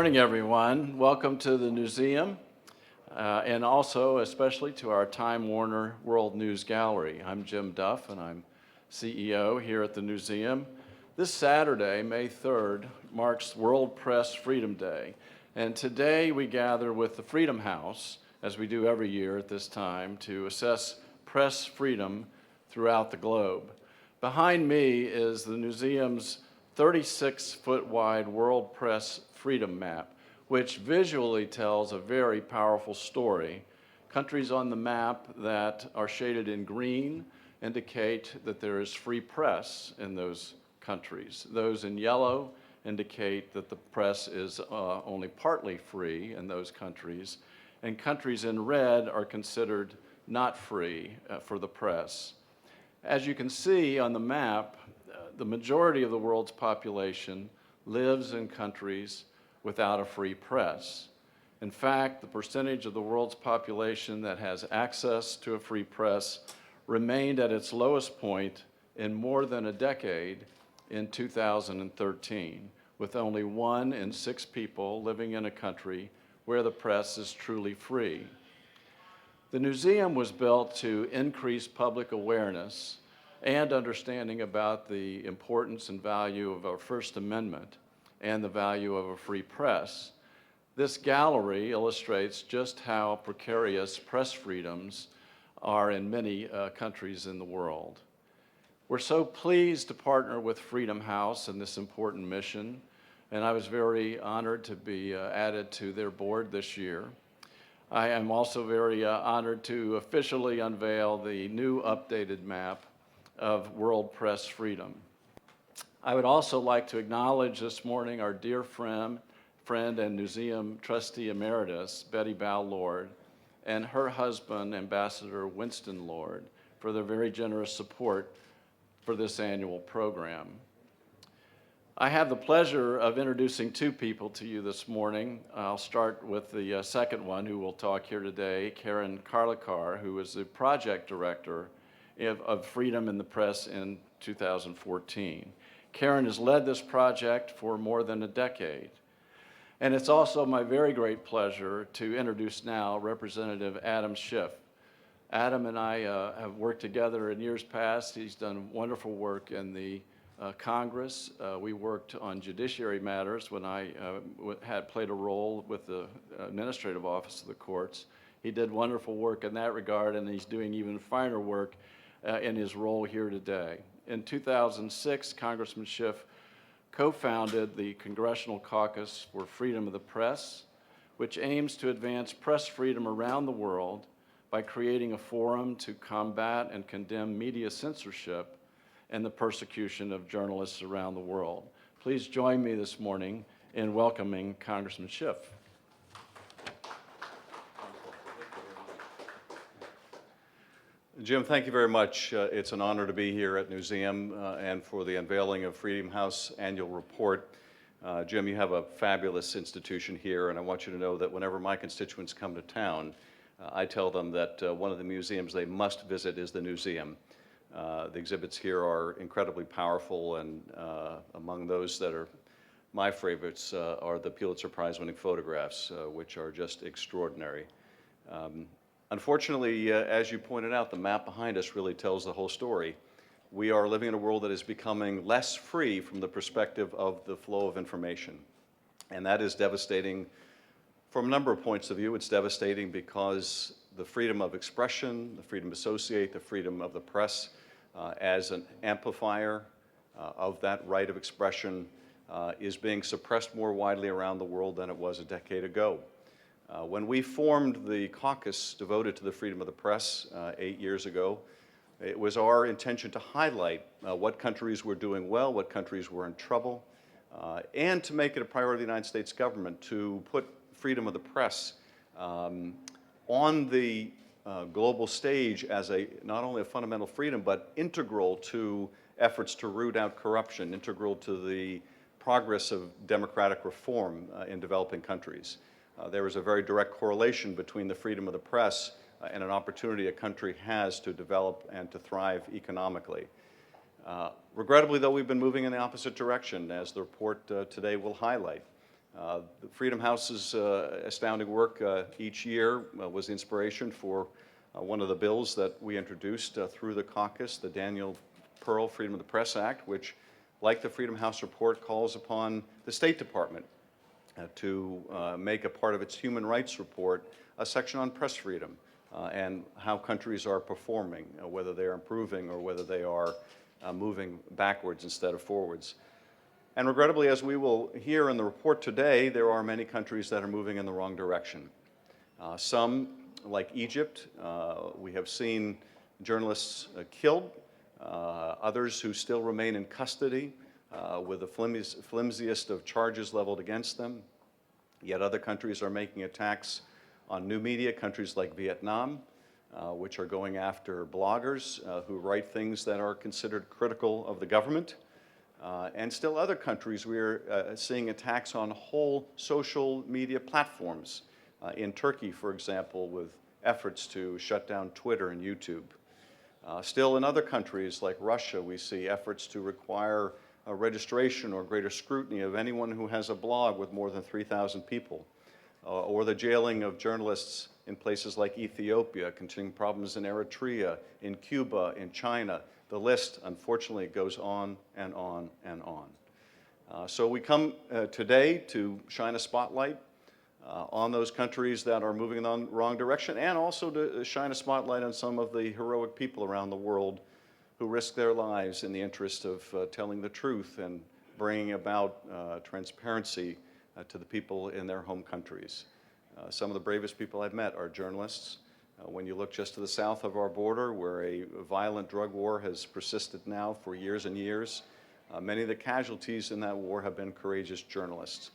Morning, everyone. Welcome to the Newseum, and also especially to our Time Warner World News Gallery. I'm Jim Duff, and I'm CEO here at the Newseum. This Saturday, May 3rd, marks World Press Freedom Day, and today we gather with the Freedom House, as we do every year at this time, to assess press freedom throughout the globe. Behind me is the Newseum's 36-foot wide World Press Freedom Map, which visually tells a very powerful story. Countries on the map that are shaded in green indicate that there is free press in those countries. Those in yellow indicate that the press is only partly free in those countries, and countries in red are considered not free for the press. As you can see on the map, the majority of the world's population lives in countries without a free press. In fact, the percentage of the world's population that has access to a free press remained at its lowest point in more than a decade in 2013, with only 1 in 6 people living in a country where the press is truly free. The Newseum was built to increase public awareness and understanding about the importance and value of our First Amendment and the value of a free press. This gallery illustrates just how precarious press freedoms are in many countries in the world. We're so pleased to partner with Freedom House in this important mission, and I was very honored to be added to their board this year. I am also very honored to officially unveil the new updated map of world press freedom. I would also like to acknowledge this morning our dear friend and Newseum trustee emeritus, Betty Bow Lord, and her husband, Ambassador Winston Lord, for their very generous support for this annual program. I have the pleasure of introducing 2 people to you this morning. I'll start with the second one who will talk here today, Karen Karlikar, who is the project director of Freedom in the Press in 2014. Karen has led this project for more than a decade. And it's also my very great pleasure to introduce now Representative Adam Schiff. Adam and I have worked together in years past. He's done wonderful work in the Congress. We worked on judiciary matters when I had played a role with the administrative office of the courts. He did wonderful work in that regard, and he's doing even finer work in his role here today. In 2006, Congressman Schiff co-founded the Congressional Caucus for Freedom of the Press, which aims to advance press freedom around the world by creating a forum to combat and condemn media censorship and the persecution of journalists around the world. Please join me this morning in welcoming Congressman Schiff. Jim, thank you very much. It's an honor to be here at Newseum and for the unveiling of Freedom House annual report. Jim, you have a fabulous institution here, and I want you to know that whenever my constituents come to town, I tell them that one of the museums they must visit is the Newseum. The exhibits here are incredibly powerful, and among those that are my favorites are the Pulitzer Prize-winning photographs, which are just extraordinary. Unfortunately, as you pointed out, the map behind us really tells the whole story. We are living in a world that is becoming less free from the perspective of the flow of information. And that is devastating from a number of points of view. It's devastating because the freedom of expression, the freedom to associate, the freedom of the press as an amplifier of that right of expression is being suppressed more widely around the world than it was a decade ago. When we formed the caucus devoted to the freedom of the press 8 years ago, it was our intention to highlight what countries were doing well, what countries were in trouble, and to make it a priority of the United States government to put freedom of the press on the global stage as not only a fundamental freedom, but integral to efforts to root out corruption, integral to the progress of democratic reform in developing countries. There is a very direct correlation between the freedom of the press and an opportunity a country has to develop and to thrive economically. Regrettably, though, we've been moving in the opposite direction, as the report today will highlight. The Freedom House's astounding work each year was the inspiration for one of the bills that we introduced through the caucus, the Daniel Pearl Freedom of the Press Act, which, like the Freedom House report, calls upon the State Department to make a part of its human rights report a section on press freedom and how countries are performing, whether they are improving or whether they are moving backwards instead of forwards. And regrettably, as we will hear in the report today, there are many countries that are moving in the wrong direction. Some, like Egypt, we have seen journalists killed, others who still remain in custody with the flimsiest of charges leveled against them. Yet other countries are making attacks on new media, countries like Vietnam, which are going after bloggers who write things that are considered critical of the government. And still other countries, we are seeing attacks on whole social media platforms. In Turkey, for example, with efforts to shut down Twitter and YouTube. Still in other countries like Russia, we see efforts to require a registration or greater scrutiny of anyone who has a blog with more than 3,000 people. Or the jailing of journalists in places like Ethiopia, continuing problems in Eritrea, in Cuba, in China. The list, unfortunately, goes on and on and on. So we come today to shine a spotlight on those countries that are moving in the wrong direction, and also to shine a spotlight on some of the heroic people around the world who risk their lives in the interest of telling the truth and bringing about transparency to the people in their home countries. Some of the bravest people I've met are journalists. When you look just to the south of our border, where a violent drug war has persisted now for years and years, many of the casualties in that war have been courageous journalists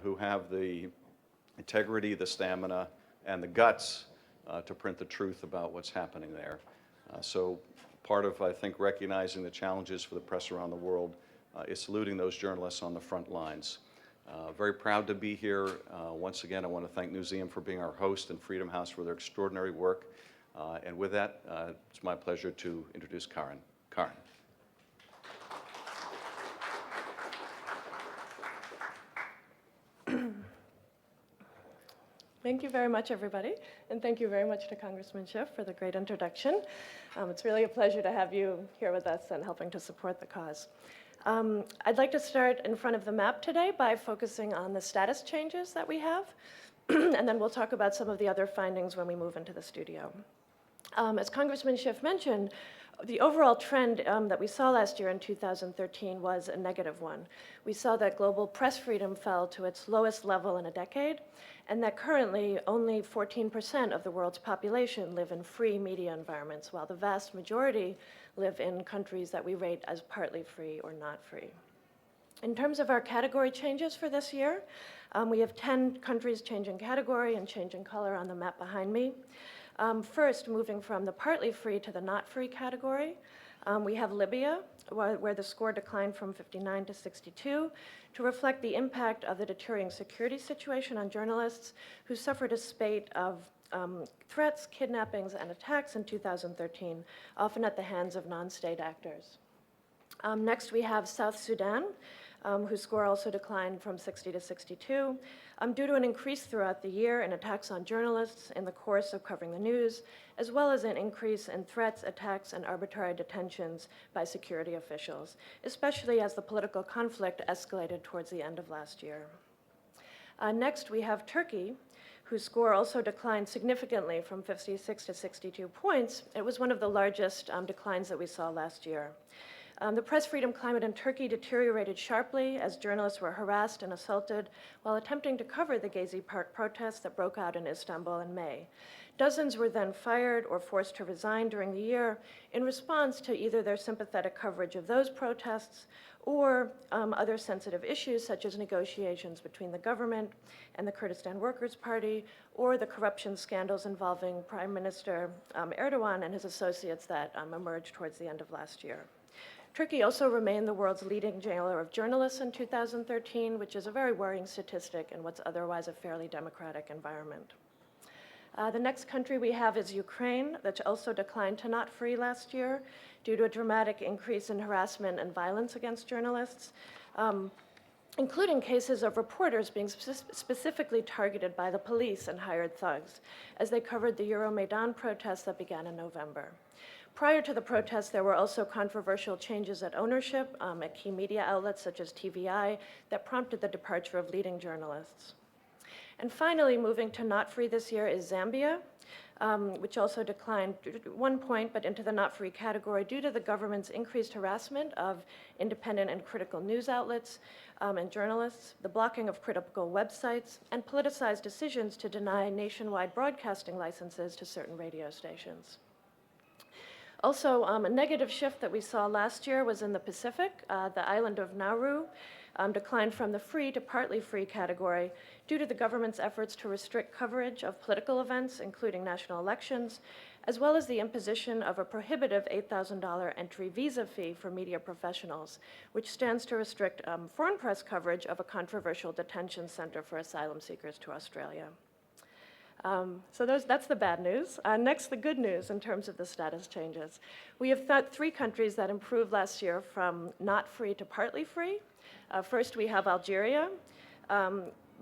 who have the integrity, the stamina, and the guts to print the truth about what's happening there. So part of, I think, recognizing the challenges for the press around the world is saluting those journalists on the front lines. Very proud to be here. Once again, I want to thank Newseum for being our host and Freedom House for their extraordinary work. And with that, it's my pleasure to introduce Karen. Karen. Thank you very much, everybody, and thank you very much to Congressman Schiff for the great introduction. It's really a pleasure to have you here with us and helping to support the cause. I'd like to start in front of the map today by focusing on the status changes that we have, and then we'll talk about some of the other findings when we move into the studio. As Congressman Schiff mentioned, the overall trend that we saw last year in 2013 was a negative one. We saw that global press freedom fell to its lowest level in a decade, and that currently only 14% of the world's population live in free media environments, while the vast majority live in countries that we rate as partly free or not free. In terms of our category changes for this year, we have 10 countries changing category and changing color on the map behind me. First, moving from the partly free to the not free category, we have Libya, where the score declined from 59 to 62 to reflect the impact of the deteriorating security situation on journalists who suffered a spate of threats, kidnappings, and attacks in 2013, often at the hands of non-state actors. Next, we have South Sudan, whose score also declined from 60 to 62, due to an increase throughout the year in attacks on journalists in the course of covering the news, as well as an increase in threats, attacks, and arbitrary detentions by security officials, especially as the political conflict escalated towards the end of last year. Next, we have Turkey, whose score also declined significantly from 56 to 62 points. It was one of the largest declines that we saw last year. The press freedom climate in Turkey deteriorated sharply as journalists were harassed and assaulted while attempting to cover the Gezi Park protests that broke out in Istanbul in May. Dozens were then fired or forced to resign during the year in response to either their sympathetic coverage of those protests or other sensitive issues such as negotiations between the government and the Kurdistan Workers' Party, or the corruption scandals involving Prime Minister Erdogan and his associates that emerged towards the end of last year. Turkey also remained the world's leading jailer of journalists in 2013, which is a very worrying statistic in what's otherwise a fairly democratic environment. The next country we have is Ukraine, that also declined to not free last year due to a dramatic increase in harassment and violence against journalists. including cases of reporters being specifically targeted by the police and hired thugs as they covered the Euromaidan protests that began in November. Prior to the protests, there were also controversial changes at ownership at key media outlets such as TVI that prompted the departure of leading journalists. And finally, moving to not free this year is Zambia, which also declined 1 point, but into the not free category due to the government's increased harassment of independent and critical news outlets and journalists, the blocking of critical websites, and politicized decisions to deny nationwide broadcasting licenses to certain radio stations. Also, a negative shift that we saw last year was in the Pacific. The island of Nauru declined from the free to partly free category due to the government's efforts to restrict coverage of political events, including national elections, as well as the imposition of a prohibitive $8,000 entry visa fee for media professionals, which stands to restrict foreign press coverage of a controversial detention center for asylum seekers to Australia. So that's the bad news. Next, the good news in terms of the status changes. We have 3 countries that improved last year from not free to partly free. First, we have Algeria,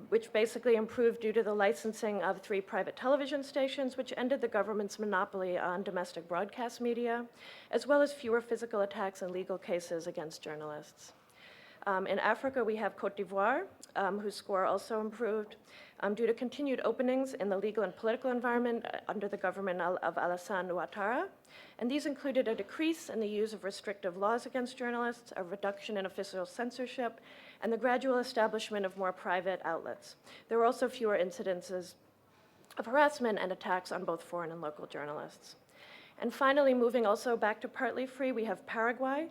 which basically improved due to the licensing of 3 private television stations, which ended the government's monopoly on domestic broadcast media, as well as fewer physical attacks and legal cases against journalists. In Africa, we have Cote d'Ivoire, whose score also improved due to continued openings in the legal and political environment under the government of Alassane Ouattara. And these included a decrease in the use of restrictive laws against journalists, a reduction in official censorship, and the gradual establishment of more private outlets. There were also fewer incidences of harassment and attacks on both foreign and local journalists. And finally, moving also back to partly free, we have Paraguay,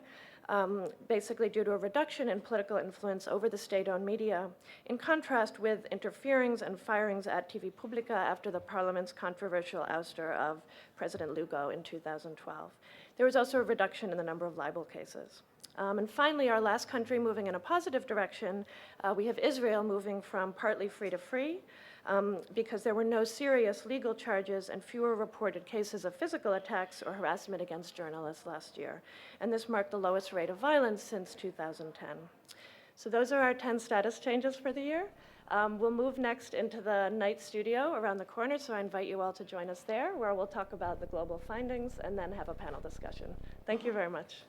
basically due to a reduction in political influence over the state-owned media, in contrast with interferings and firings at TV Pública after the parliament's controversial ouster of President Lugo in 2012. There was also a reduction in the number of libel cases. And finally, our last country moving in a positive direction, we have Israel moving from partly free to free, because there were no serious legal charges and fewer reported cases of physical attacks or harassment against journalists last year. And this marked the lowest rate of violence since 2010. So those are our 10 status changes for the year. We'll move next into the night studio around the corner, so I invite you all to join us there, where we'll talk about the global findings and then have a panel discussion. Thank you very much.